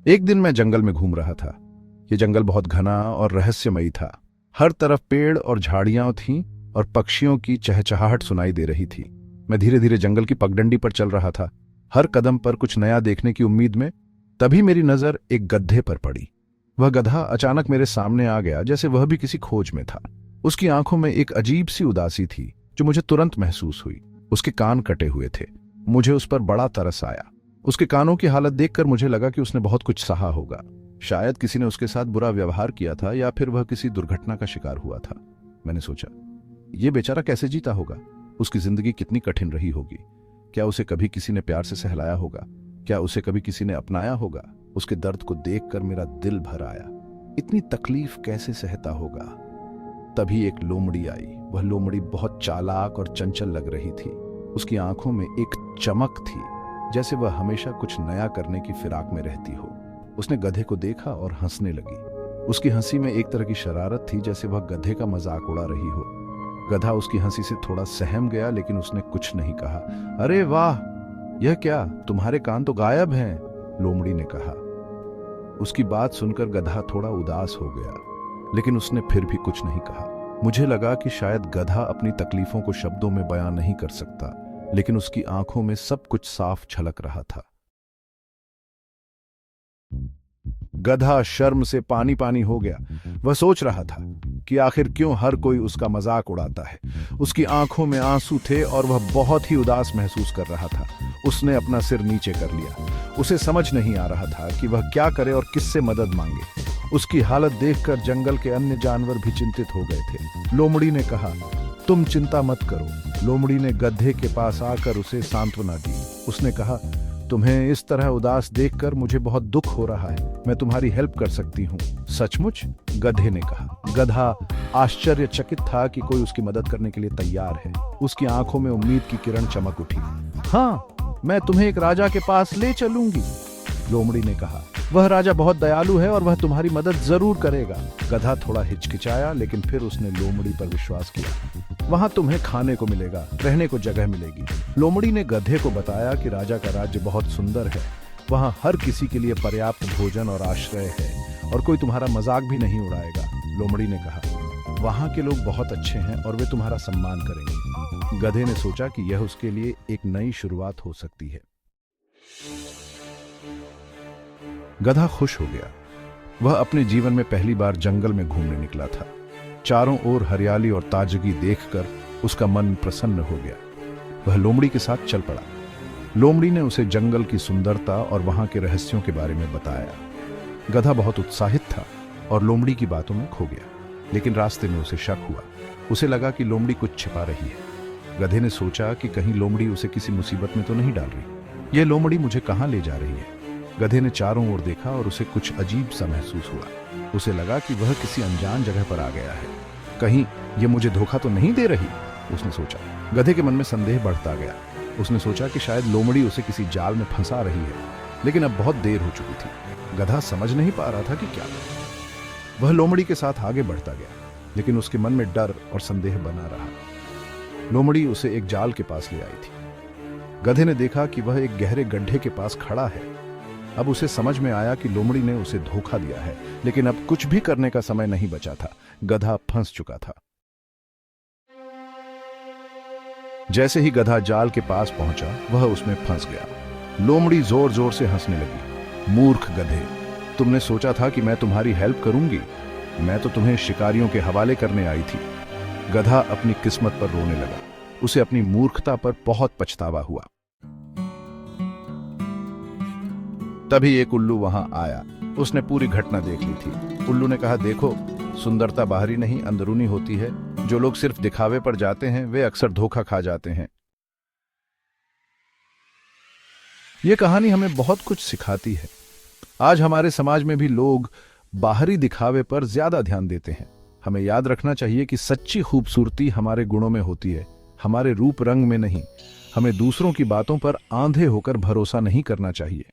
एक दिन मैं जंगल में घूम रहा था। ये जंगल बहुत घना और रहस्यमयी था। हर तरफ पेड़ और झाड़ियां थीं और पक्षियों की चहचहाहट सुनाई दे रही थी। मैं धीरे धीरे जंगल की पगडंडी पर चल रहा था, हर कदम पर कुछ नया देखने की उम्मीद में। तभी मेरी नजर एक गधे पर पड़ी। वह गधा अचानक मेरे सामने आ गया, जैसे वह भी किसी खोज में था। उसकी आंखों में एक अजीब सी उदासी थी जो मुझे तुरंत महसूस हुई। उसके कान कटे हुए थे। मुझे उस पर बड़ा तरस आया। उसके कानों की हालत देखकर मुझे लगा कि उसने बहुत कुछ सहा होगा। शायद किसी ने उसके साथ बुरा व्यवहार किया था या फिर वह किसी दुर्घटना का शिकार हुआ था। मैंने सोचा, यह बेचारा कैसे जीता होगा? उसकी जिंदगी कितनी कठिन रही होगी। क्या उसे कभी किसी ने प्यार से सहलाया होगा? क्या उसे कभी किसी ने अपनाया होगा? उसके दर्द को देखकर मेरा दिल भर आया। इतनी तकलीफ कैसे सहता होगा? तभी एक लोमड़ी आई। वह लोमड़ी बहुत चालाक और चंचल लग रही थी। उसकी आंखों में एक चमक थी, जैसे वह हमेशा कुछ नया करने की फिराक में रहती हो। उसने गधे को देखा और हंसने लगी। उसकी हंसी में एक तरह की शरारत थी, जैसे वह गधे का मजाक उड़ा रही हो। गधा उसकी हंसी से थोड़ा सहम गया, लेकिन उसने कुछ नहीं कहा। अरे वाह, यह क्या, तुम्हारे कान तो गायब हैं, लोमड़ी ने कहा। उसकी बात सुनकर गधा थोड़ा उदास हो गया, लेकिन उसने फिर भी कुछ नहीं कहा। मुझे लगा कि शायद गधा अपनी तकलीफों को शब्दों में बयां नहीं कर सकता, लेकिन उसकी आंखों में सब कुछ साफ झलक रहा था। गधा शर्म से पानी पानी हो गया। वह सोच रहा था कि आखिर क्यों हर कोई उसका मजाक उड़ाता है। उसकी आंखों में आंसू थे और वह बहुत ही उदास महसूस कर रहा था। उसने अपना सिर नीचे कर लिया। उसे समझ नहीं आ रहा था कि वह क्या करे और किससे मदद मांगे। उसकी हालत देखकर जंगल के अन्य जानवर भी चिंतित हो गए थे। लोमड़ी ने कहा, तुम चिंता मत करो। लोमड़ी ने गधे के पास आकर उसे सांत्वना दी। उसने कहा, तुम्हें इस तरह उदास देखकर मुझे बहुत दुख हो रहा है। मैं तुम्हारी हेल्प कर सकती हूँ। सचमुच? गधे ने कहा। गधा आश्चर्यचकित था कि कोई उसकी मदद करने के लिए तैयार है। उसकी आंखों में उम्मीद की किरण चमक उठी। हाँ, मैं तुम्हें एक राजा के पास ले चलूंगी, लोमड़ी ने कहा। वह राजा बहुत दयालु है और वह तुम्हारी मदद जरूर करेगा। गधा थोड़ा हिचकिचाया, लेकिन फिर उसने लोमड़ी पर विश्वास किया। वहां तुम्हें खाने को मिलेगा, रहने को जगह मिलेगी। लोमड़ी ने गधे को बताया कि राजा का राज्य बहुत सुंदर है। वहां हर किसी के लिए पर्याप्त भोजन और आश्रय है और कोई तुम्हारा मजाक भी नहीं उड़ाएगा। लोमड़ी ने कहा, वहां के लोग बहुत अच्छे हैं और वे तुम्हारा सम्मान करेंगे। गधे ने सोचा कि यह उसके लिए एक नई शुरुआत हो सकती है। गधा खुश हो गया। वह अपने जीवन में पहली बार जंगल में घूमने निकला था। चारों ओर हरियाली और ताजगी देखकर उसका मन प्रसन्न हो गया। वह लोमड़ी के साथ चल पड़ा। लोमड़ी ने उसे जंगल की सुंदरता और वहां के रहस्यों के बारे में बताया। गधा बहुत उत्साहित था और लोमड़ी की बातों में खो गया, लेकिन रास्ते में उसे शक हुआ। उसे लगा कि लोमड़ी कुछ छिपा रही है। गधे ने सोचा कि कहीं लोमड़ी उसे किसी मुसीबत में तो नहीं डाल रही। यह लोमड़ी मुझे कहां ले जा रही है? गधे ने चारों ओर देखा और उसे कुछ अजीब सा महसूस हुआ। उसे लगा कि वह किसी अनजान जगह पर आ गया है। कहीं यह मुझे धोखा तो नहीं दे रही, उसने सोचा। गधे के मन में संदेह बढ़ता गया। उसने सोचा कि शायद लोमड़ी उसे किसी जाल में फंसा रही है, लेकिन अब बहुत देर हो चुकी थी। गधा समझ नहीं पा रहा था कि क्या करे। वह लोमड़ी के साथ आगे बढ़ता गया, लेकिन उसके मन में डर और संदेह बना रहा। लोमड़ी उसे एक जाल के पास ले आई थी। गधे ने देखा कि वह एक गहरे गड्ढे के पास खड़ा है। अब उसे समझ में आया कि लोमड़ी ने उसे धोखा दिया है, लेकिन अब कुछ भी करने का समय नहीं बचा था। गधा फंस चुका था। जैसे ही गधा जाल के पास पहुंचा, वह उसमें फंस गया। लोमड़ी जोर जोर से हंसने लगी। मूर्ख गधे, तुमने सोचा था कि मैं तुम्हारी हेल्प करूंगी? मैं तो तुम्हें शिकारियों के हवाले करने आई थी। गधा अपनी किस्मत पर रोने लगा। उसे अपनी मूर्खता पर बहुत पछतावा हुआ। तभी एक उल्लू वहां आया। उसने पूरी घटना देख ली थी। उल्लू ने कहा, देखो, सुंदरता बाहरी नहीं अंदरूनी होती है। जो लोग सिर्फ दिखावे पर जाते हैं, वे अक्सर धोखा खा जाते हैं। यह कहानी हमें बहुत कुछ सिखाती है। आज हमारे समाज में भी लोग बाहरी दिखावे पर ज्यादा ध्यान देते हैं। हमें याद रखना चाहिए कि सच्ची खूबसूरती हमारे गुणों में होती है, हमारे रूप रंग में नहीं। हमें दूसरों की बातों पर आंधे होकर भरोसा नहीं करना चाहिए।